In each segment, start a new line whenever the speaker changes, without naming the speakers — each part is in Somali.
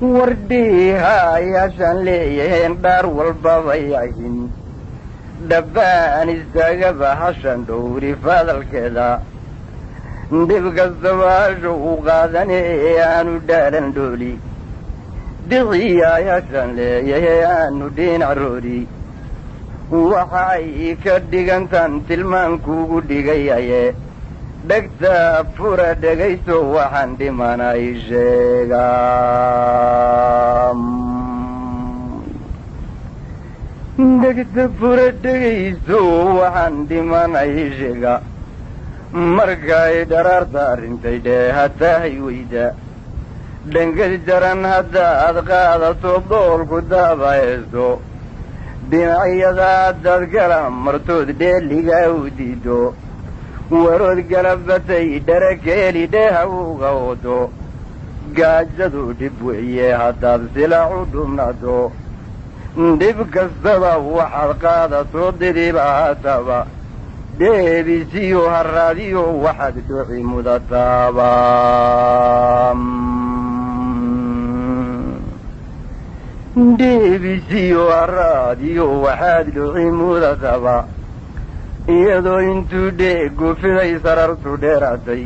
ورديها يا شنلين دار والبابيين دبان استجاب حسن دوري فضل كذا دبق الزواج وغادني أنو دارن دولي دغيا يا شنلين أنو دين عروري وحايك ديغنتان تلمان كوغو ديغيا دكتا فورا دغيسو وحان ديمانا يشيغام دكتا فورا دغيسو وحان ديمانا يشيغا مرقاي درار دارين تيدي حتى هيويدا دنگل جران حتى أدقادا صدول كدابا يسو دينعيدا دادقرام مرتود ديلي غاوديدو ورود قلبتي دركيلي ديها وغودو قاجدو دبوئيه حتى بسلعو دمنادو دبك السبا وحلقادا صد دباتابا ديبي سيو هالراديو وحد دوحي مدتابا ديبي سيو هالراديو وحد دوحي مدتابا iyadoo intuu dheegu fiday sarartu dheeraatay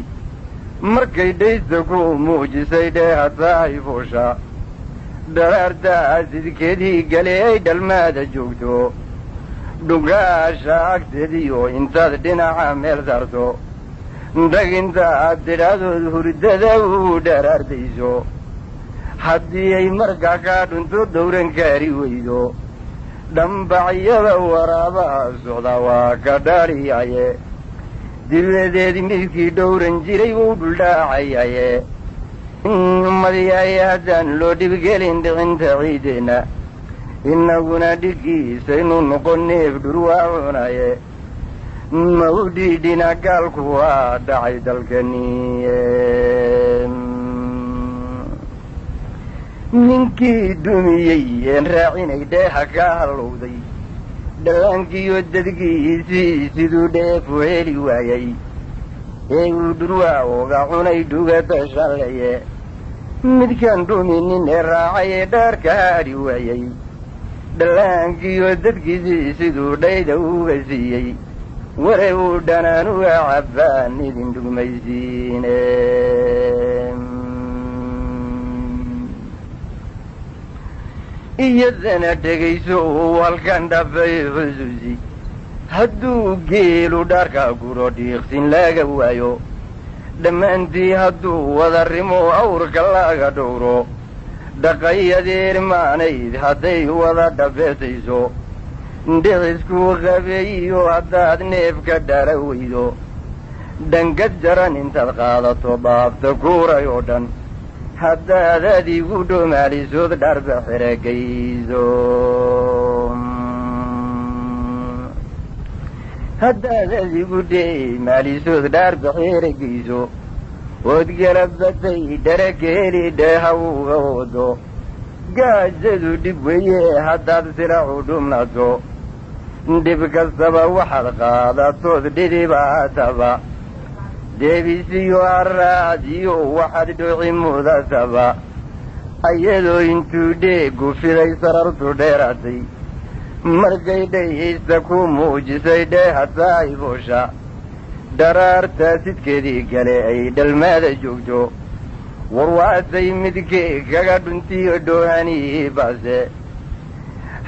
markay dhaysta ku muujisay dheehatahay fuusha dharaartaa sidkeedii galeey dhalmaada joogto dhugaasha agteediyo intaad dhinaca meel saarto dhaginta aad tidhaadood hurdada u dharaardayso haddii ay markaa kaa dhunto dowran kaari weydo dhambacyada waraabaha socda waa ka dhaariyaye dibadeedi midkii dhowran jiray wuu dhuldhaacayaye madiyaye haddaan loo dhibgelin dhicinta ciideenna innaguna dhiggiisaynu noqon neef dhurwaa cunaye ma u dhiidhina gaalku waa dhacay dalkaniye ninkii dumiyey een raacinay dheeha ka hallowday dhallaankiiyo dadgiisii siduu dheefu heli waayay ee uu dhurwaa oga cunay dhugata shalleye midkaan dhuminin ee raacay ee dhaarka haadhi waayay dhallaankiiyo dadgiisii siduu dhayda uga siiyey ware uu dhanaanuga cabbaan idin dhugmaysiine iyadana dhegayso halkan dhafay xusuusi hadduu geelu dhaarka guro dhiiqsin laga waayo dhammaantii hadduu wada rimo awrka laga dhowro dhaqayadeer maanayd hadday wada dhabeetayso dhicisku qabeeyiyo haddaad neefka dhara weydo dhangad jaran intaad qaadato dhaafta kuuray oo dhan haddaad adigu dhoomaalisood dharba xeragayso haddaad adigu dhoomaalisood dharba xeragayso ood galabatay dharakeeli dheeha uga wado gaajadu dhib weye haddaad silacu dhumnato dhib kastaba waxaad qaadatood dhidibaataba deebisiyo harraadiyo waxaad dhuuci mudataba ayadoo intuu dheegu fiday sarartu dheeraatay markay dhayaysta ku muujisay dheehatahay fuusha dharaartaa sidkeedii gale ay dhalmaada joogto warwaasay midkee kaga dhuntiyo dhoohanii baase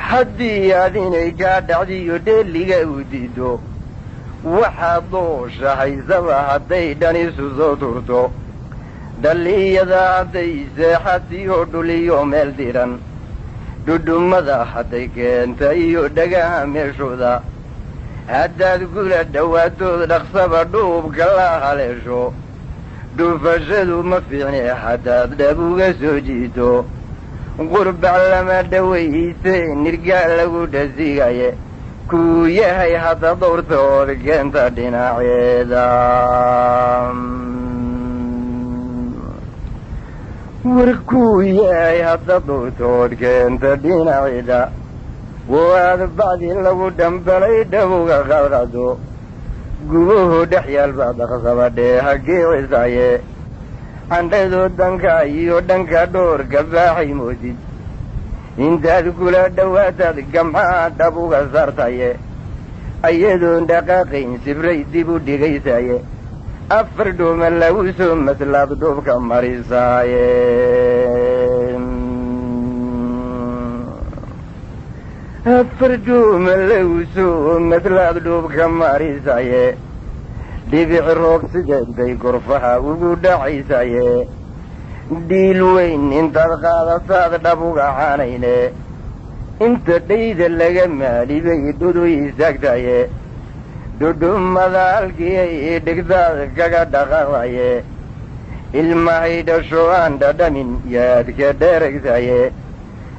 haddii aad inay kaa dhacdiyo dheeliga u diido waxaad dooshahaysaba hadday dhanisu soo turto dhalliyada hadday seexatiyo dhuliyo meel diran dhudhummada hadday keenta iyo dhagaha meeshooda haddaad gula dhowaatood dhaqsaba dhuubka la haleesho dhufashadu ma fiicne haddaad dhab uga soo jiito qurbac lama dhawayse nirgaa lagu dhasigaye kuu yahay hadda dowrtood keenta dhinaceeda war kuu yahay hadda dowrtood keenta dhinaceeda waad bacdi lagu dhambalay dhawga qalqado gubuhu dhex yaalba dhaqsaba dheeha geecisaye candhadoo danka iyo dhanka dhoorka baaxay moodid intaad kula dhowaataad gamcaa dhab uga saartaye ayadoon dhaqaaqayn sibray dib u dhigaysaye afar dhuuma lagu soo maslaad dhuubka marisaaye afar dhuuma lagu soo maslaad dhuubka marisaaye dhibic roog sideeday gorfaha ugu dhacaysaye dhiil weyn intaad qaadataad dhab uga caanayne inta dhayda laga maali bay dhudu istaagtaye dhudhummada halkii ay dhigtaad kaga dhaqaaqaye ilmahay dhasho aan dhadhamin yaad ka dheeragtaye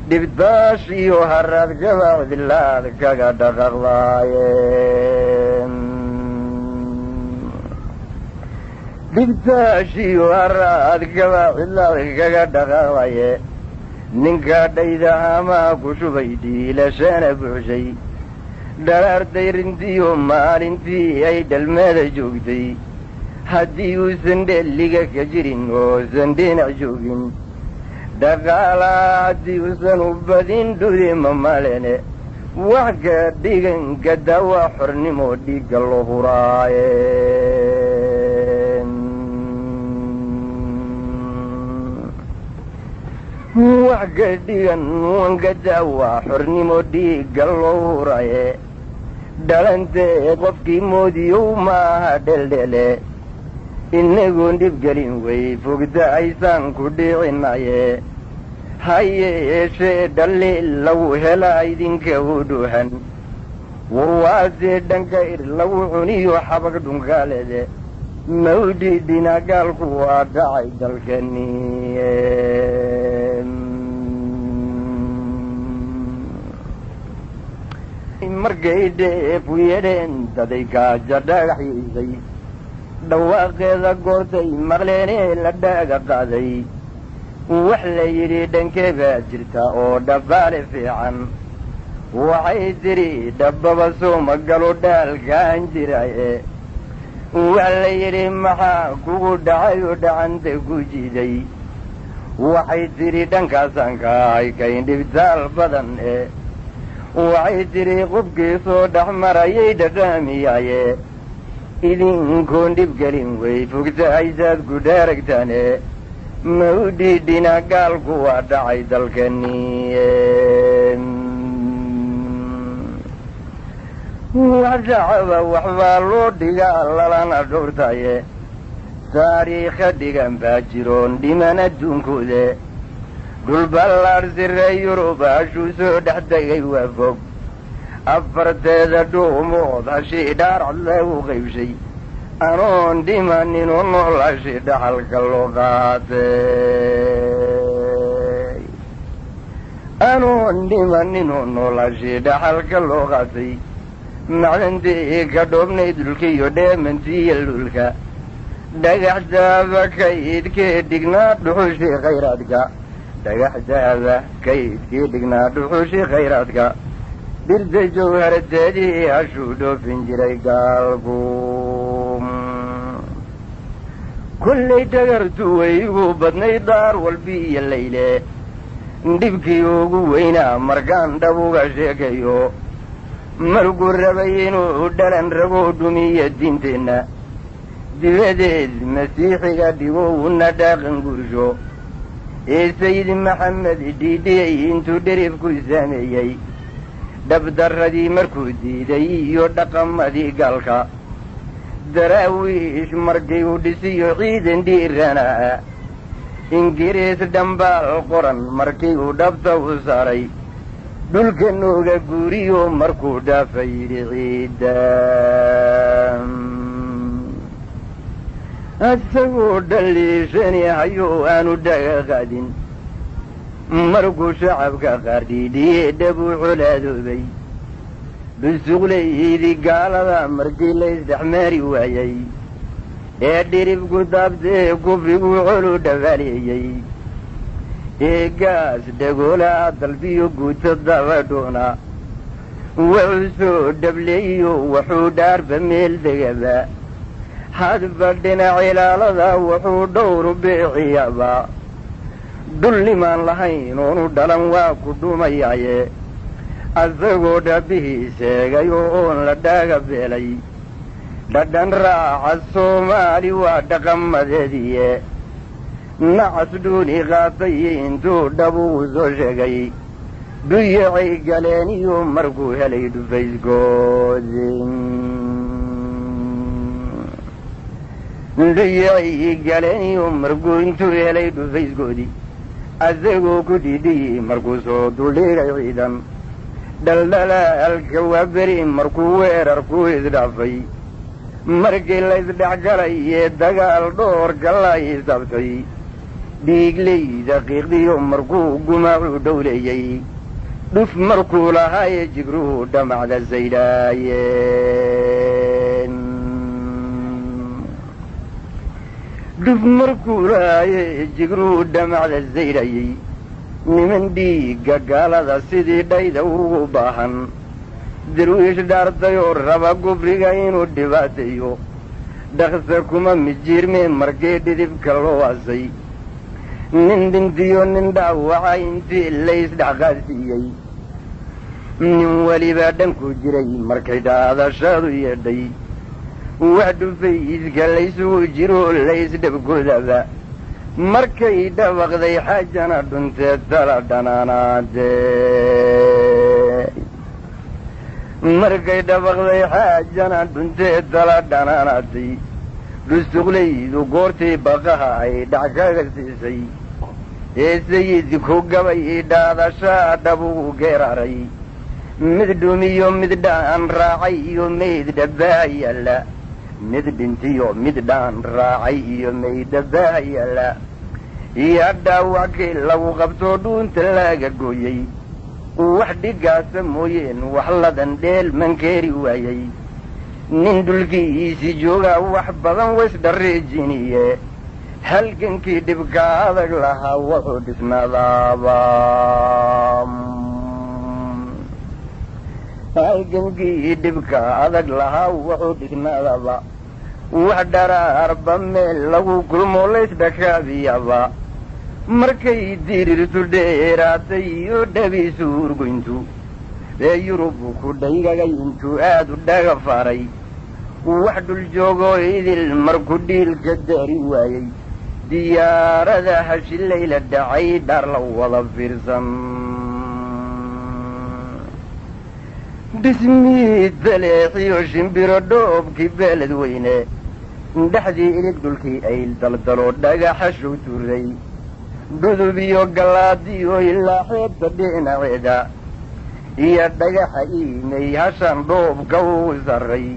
dhibtaash iyo haraad gabaacdilaad kaga dhaqaaqdaaye dhibtaash iyo haraad gabaacdilaad kaga dhaqaaqdaye ninka dhaydahamaa ku shubay dhiilashana buuxshay dharaartay rintiyo maalintii ay dhalmada joogtay haddii uusan dhelliga ka jirin oosan dhinac joogin dhaqaalaa haddii uusan u badin dhudima malene wax ka dhigan gadawa xornimo dhiigga lo huraaye wax ka dhigan wangadawa xornimo dhiigga loo huraye dhalantee qofkii moodiyow maaha dheldhele inagoon dhibgelin way fogta aysaan ku dhicinaye ha yeeshee dhaliil lagu helaa idinka u dhuhan warwaasee dhanka ir lagu cuniyo xabag dhunkaalede mawdhidina gaalku waa dhacay dalkani markay dheefu yedheen daday kaaja dhagaxyaysay dhawaaqeeda goortay maqleenee la dhaaga qaaday wax la yidhi dhankee baa jirta oo dhabbaale fiican waxay tidhi dhabbaba soo magalo dhaalkaan jiraye wax la yidhi maxaa kugu dhacay oo dhacanta ku jiiday waxay tidhi dhankaasaan ka ahay kayn dhibtaal badan waxay tidhi qofkii soo dhex marayay dhadhaamiyaye idinkoon dhibgelin way fogta aysaad ku dhaaragtaane mawdhidhina gaalku waa dhacay dalkani wax shacaba waxbaa loo dhigaa lalana dhowrtaye taariikha dhigan baa jiroon dhiman adduunkoode dhulballaadh sire yurub hashuu soo dhex tegay waa fog afarteeda dhuumood hashii dhaarcad lagu qaybshay anoon dhimaninoo nool hashii dhaxalka loo qaatay anoon dhimaninoo nool hashii dhaxalka loo qaatay macdantii ka dhoobnay dulkiiyo dheemantiiyo lulka dhagaxdaaba kaydkee dhignaa dhuxushii khayraadka dhagaxdaaba kaydkii dhignaa dhuxushii khayraadka dhirta jawharateedii hashuu dhoofin jiray gaalku kollay dhagartu waygu badnay daar walbi iyo layle dhibkii ugu weynaa markaan dhab uga sheekayo markuu rabay inuu dhalan ragoo dhumiya diinteenna dibadeed masiixiga dhigo una dhaaqan gursho ee sayid maxamed dhiidhiyey intuu dheribku saameeyey dhabdarradii markuu diiday iyo dhaqamadii gaalka daraawiish markii uu dhisiyo ciidan dhiiranaa ingiriis dhambaal qoran markii uu dhabta u saaray dhulka nooga guuriyo markuu dhaafay yidhi ciidda asagoo dhaliishani hayo aanu dhaga qaadin markuu shacabka qaar dhiidhiyee dhabuu colaadoobay dhusuqlaydii gaalada markii la isdhexmaari waayey ee dhiribku daabtee kufriguu colu dhabaaleeyey ee gaas dhagoolaa dalbiyo guuta dabadhoona wuxuu soo dhableeyo wuxuu dhaarba meel degaba hadba dhinac ilaalada wuxuu dhowru biiciyaba dullimaan lahayn oonu dhalan waa ku dhumayaaye asagoo dhabbihii sheegay oo oon la dhaaga beelay dhadhan raaca soomaali waa dhaqamadeediye nacas dhuuni qaatay intuu dhabuu soo sheegay dhuyacay galeen iyo markuu helay dhufaysgoodin dhuyacay galeen iyo markuu intuu helay dhufaysgoodii asagoo ku dhidhiyey markuu soo duldhigay ciidan dhaldhalaalka waa beri markuu weerarku isdhaafay markii la isdhexgalay ee dagaal dhoorka la isdabtay dhiigleyda qiiqdiyo markuu gumaacu dhowleeyey dhuf markuu lahaayee jigruhu dhamacda saydhaayeen dhuf markuu lahaayee jigruhu dhamacda saydhayey niman dhiigga gaalada sidii dhayda ugu baahan darwiish dhaartayoo raba gufriga inuu dhibaateeyo dhaqsa kuma mijiirmeen markii dhidibka loo asay nin dhintiyo nin dhaawaca intii laysdhexqaadsiiyey nin welibaa dhanku jiray markay dhaadashaadu yeedhay wax dhufayska laysugu jiroo laysdhabgodaba markay dhabaqday xaajana dhunteed tala dhanaanaadee markay dhabaqday xaajana dhunteed tala dhanaanaatay dhusuqlaydu goortii baqaha ay dhac kaga siisay ee sayidku gabay dhaadashaa dhabugu geeraray mid dhumiyo mid dhaan raacay iyo mayd dhabbaa yaalla mid dhintiyo mid dhaan raacay iyo mayd dhabbaa yaalla iyo dhaawackii lagu qabtoo dhuunta laga gooyey wax dhigaasa mooyeen wax ladan dheel mankeeri waayey nin dhulkiisii joogaa wax badan waysdhareejiniye halgankii dhibka adag lahaa wuxuu dhisnaadaaba halgankii dhibka adag lahaa wuxuu dhisnaadaba wax dharaarba meel lagu kulmo laysdhakaabiyaba markay dirirtu dheeraatay iyo dhabiisu urgoyntu ee yurubu ku dhaygagay intuu aad u dhaga faaray wax dhul joogoo idil markuu dhiilka daari waayey diyaarada hashillayla dhacay dhar la wada fiirsan dhismii daleexiyo shimbiro dhoobkii beelad weyne dhexdii ilig dhulkii ay daldalo dhagaxashow tuuray dhudub iyo gallaadiyo ilaa xeebta dhinaceeda iyo dhagaxa iimay hashan dhoobka uu sarray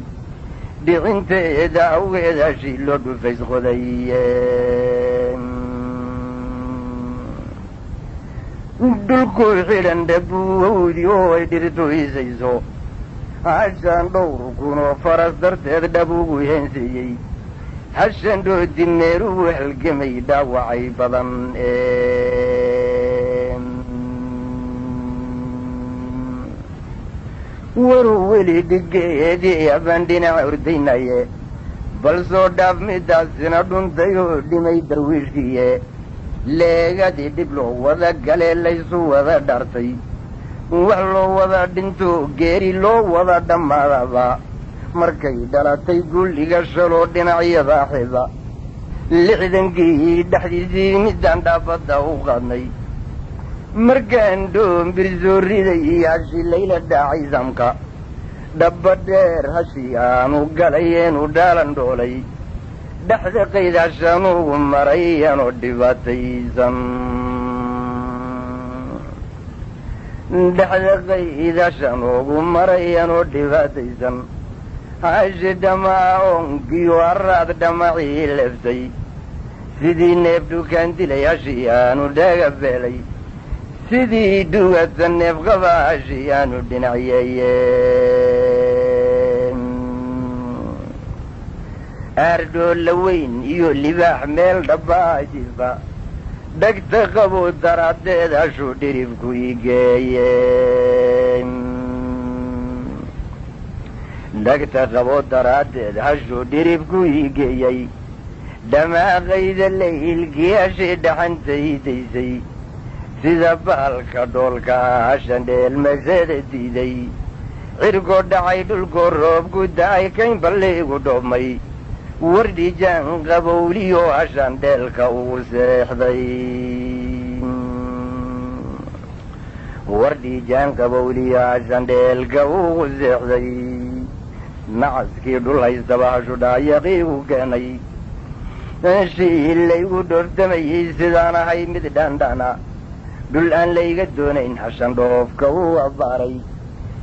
dhicinteeda awgeeda shiilo dhufays qodaye dhulkuu xidhan dhabuuhowdi oo ay dhirtu hiisayso hashan dhowr kunoo faras darteed dhabuugu heensiiyey hashan dhoodi meerugu halgamay dhaawacay badan waruu weli dhigeedii abaan dhinaca ordaynaye bal soo dhaaf midaasina dhuntay oo dhimay darwiishkiye leegadii dhib loo wada galee laysu wada dhaartay wax loo wada dhinto geeri loo wada dhammaadaba markay dhalatay gulliga shaloo dhinacyada xiba lixdankii dhexdiisii midaan dhaafadda u qaadnay markaan dhoombir soo riday hashi layla dhacay samka dhabba dheer hashi aanu galayeenu dhaalan dhoolay dhexda qaydashanuugu maray anoo dhibaataysan dhexda qaydashanuugu maray anoo dhibaataysan hashi dhamaa oonkiyo haraad dhamacii leeftay sidii neef dhukaan dilay hashi aanu dhaga beelay sidii dhugata neef qaba hashi aanu dhinacyeeyeen aardhoolla weyn iyo libaax meel dhabbaajifa dhagta qaboo daraaddeed hashuu dhiribku igeeyeen dhagta qabo daraaddeed hashuu dhiribku ii geeyey dhamaaqayda laylkiyaashii dhaxantaydaysay sida baalka dhoolka hashan dheelmasada diiday cirkoo dhacay dhulkoo roobku da'ay kayn ballaygu dhoobmay wardhijaan qabowliyoo hashan dheelka ugu seexday wardhijaan qabowliyo hashan dheelka ugu seexday nacaskii dhul haystaba hashu dhaayaqiigu keenay meeshii laygu dhoortamayey sidaan ahay mid dhandhana dhul aan layga doonayn hashan dhoofka uu abbaaray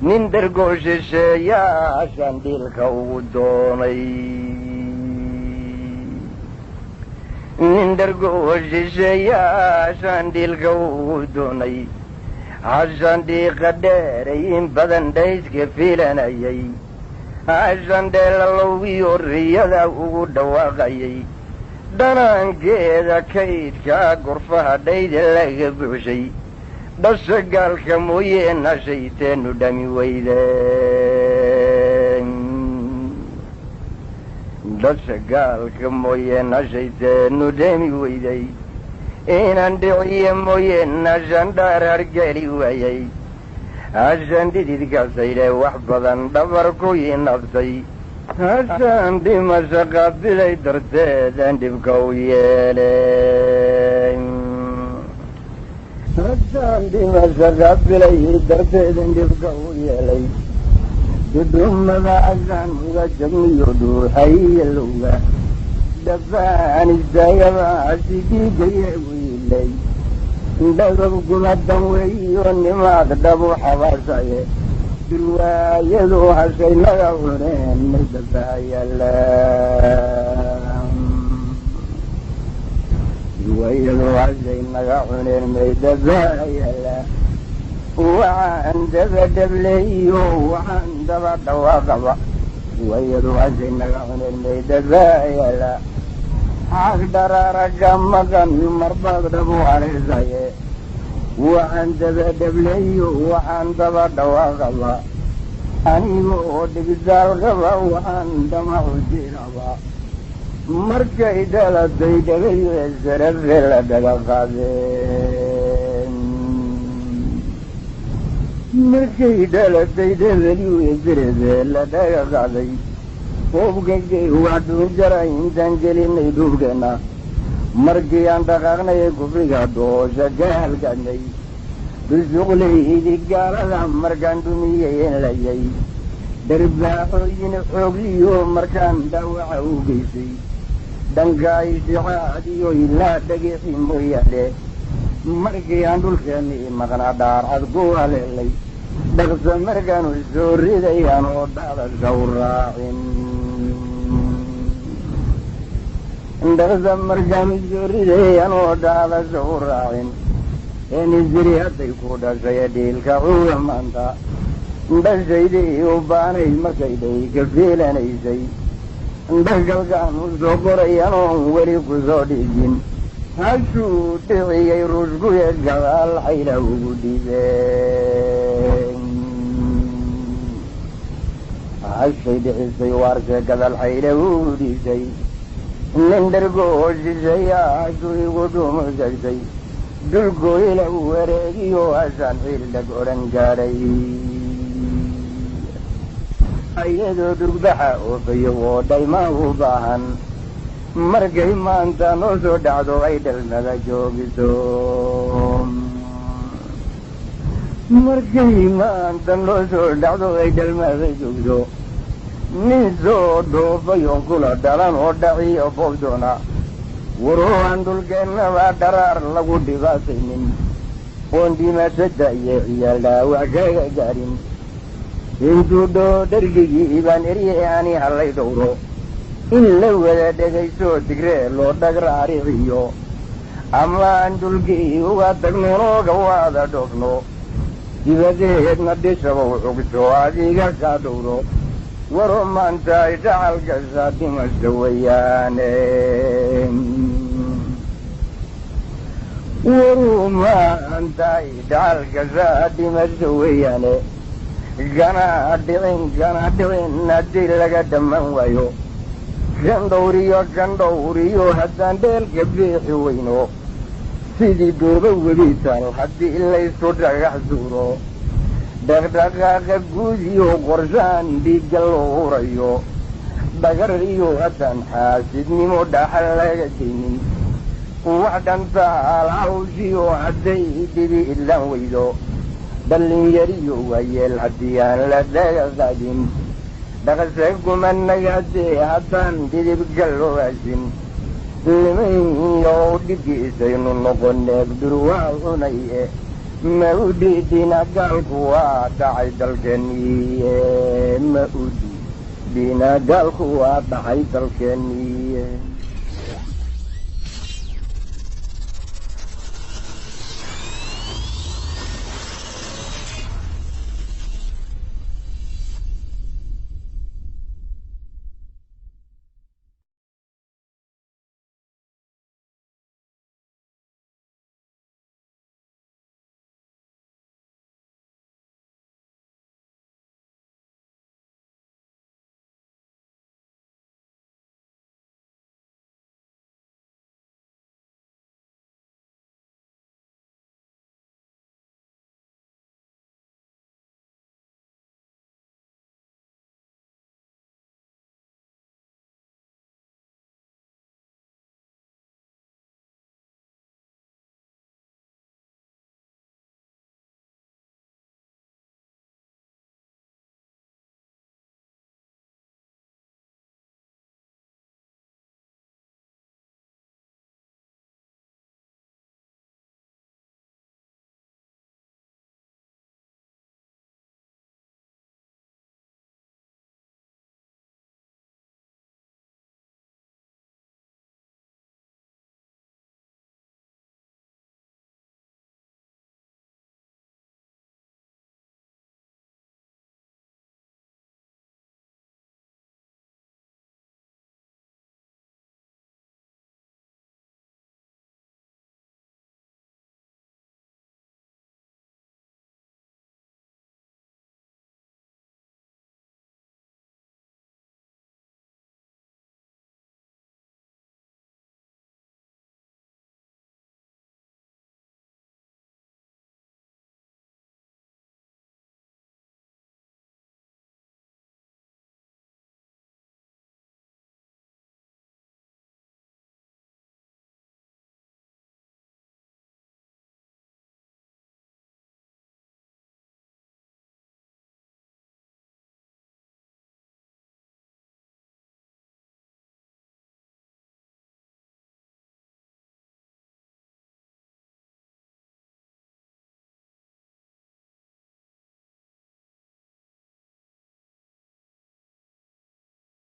nin dhargoo shisheeyaa hashan dhiilka ugu doonay nin dhargoo shisheeyaa hashan dhiilka ugu doonay hashan dhiiqa dheeray in badan dhayska fiilanayay hashan dheelalowgiyo riyada ugu dhawaaqayay dhanaankeeda kaydkaa gurfaha dhayda laga buuxshay dhasha gaalka mooyee nashayteenu dhami weydeen dhasha gaalka mooyee nashayteenu dhami weyday inaan dhiciye mooyee nashan dhaar hargeli waayay hashan dhididkasaydhe wax badan dhabar ku ii nabsay hashan dhimasha qaabilay darteedaan dhibka u yeelay hashan dhimasha qaabilay darteedan dhibka u yeelay dudhumada hashan uga jabniyo dhuuxayalowga dhabbaan istaagaba hasigiigaye wiilay dhagab gumadan weeyo nimaad dhabu xabaasaye durwaayadu hashay naga cuneen maydabahayala durwaayadu hashay naga cuneen maydabahayala waxaan daba dhableeyo waxaan daba dhawaaqaba durwaayadu hashay naga cuneen maydabahayala xaq dharaaraga maqan marbaad dhabu haleesaye waxaan daba dhableeyo waxaan daba dhawaaqaba aniga oo dhigsaal qaba waxaan dhamacu jiraba markay dhalatay dhagayo sarafe la dhaga qaadeen markay dhalatay dhagayo sarafe la dhaga qaaday hoobkagay wax dhuunjara intaan gelinay dhulkeenna markii aan dhaqaaqnay kufriga doosha ka halgaadnay dusuqlaydi gaalada markaan dhumiyeen layay dharbaaxooyin xoogliyo markaan dhaawaca u geysay dhanka ishticaad iyo ilaa dhagixi mooyaane markii aan dhulkeennii maqnaa dhaarcad ku haleelay dhaqsa markaanu soo riday anoo dhacdasha u raacin dhaqsa markaanu soo riday anoo dhacdasha u raacin enisiri hadday ku dhashay dhiilka cuga maanta dhashaydii u baanay markay dhay ka fiilanaysay dhagalkaan u soo qoray anoon weli ku soo dhigin hashuu dhiciyey rushkuye gadaal xayla ugu dhibeen hashay dhicisay waarse gadaal xayla ugu dhibtay nin dhargoo shisheeyaa hashuu igu dhuumusagtay dhulkoo ila u wareegiyo hashaan xiildhag odhan gaadhay ayadoo durbaxa oofayo oo dhaymaa u baahan markay maanta noo soo dhacdo ay dhalmada joogiso markay maanta noo soo dhacdo ay dhalmada joogto nin soo dhoofayoon kula dhalan oo dhaciyo boobdoona waroo aan dhulkeennaba dharaar lagu dhibaataynin oon dhimasada iyo ciyaal dhaawac kaga gaadhin intuu dhoo dhargigii baan erye ani hallay dhowro in la wada dhegayso digree loo dhagraariciyo ama aan dhulkii uga tagno nooga waada dhoofno dibadeedna dhishabow cugto adiga kaa dhowro waroo maanta ay dhacal gashaa dhimasha weeyaane waruu maanta ay dhacal gashaa dhimasha weeyaane gana dhicin haddii laga dhammaan waayo gandhowriyo haddaan dheelka biixi weyno sidii dooba webitaan haddii laysu dhagax suuro dhaqdhaqaaqa guud iyo qorshaan dhiigga loo hurayo dhagar iyo haddaan xaasidnimo dhaxal laga daynin wax dhantaal hawshiyo hadday dhibi idlaan weydo dhallinyariyo waayeel haddii aan la dhagaqadin dhaqase kumanagaadee haddaan dhidibga loo haasin limayo dhibkiisaynu noqoneeg durwaa cunaye ma u dhiidhina gaalku waa dhacay dalkeeniye ma u dhiidhina gaalku waa dhacay dalkeeniye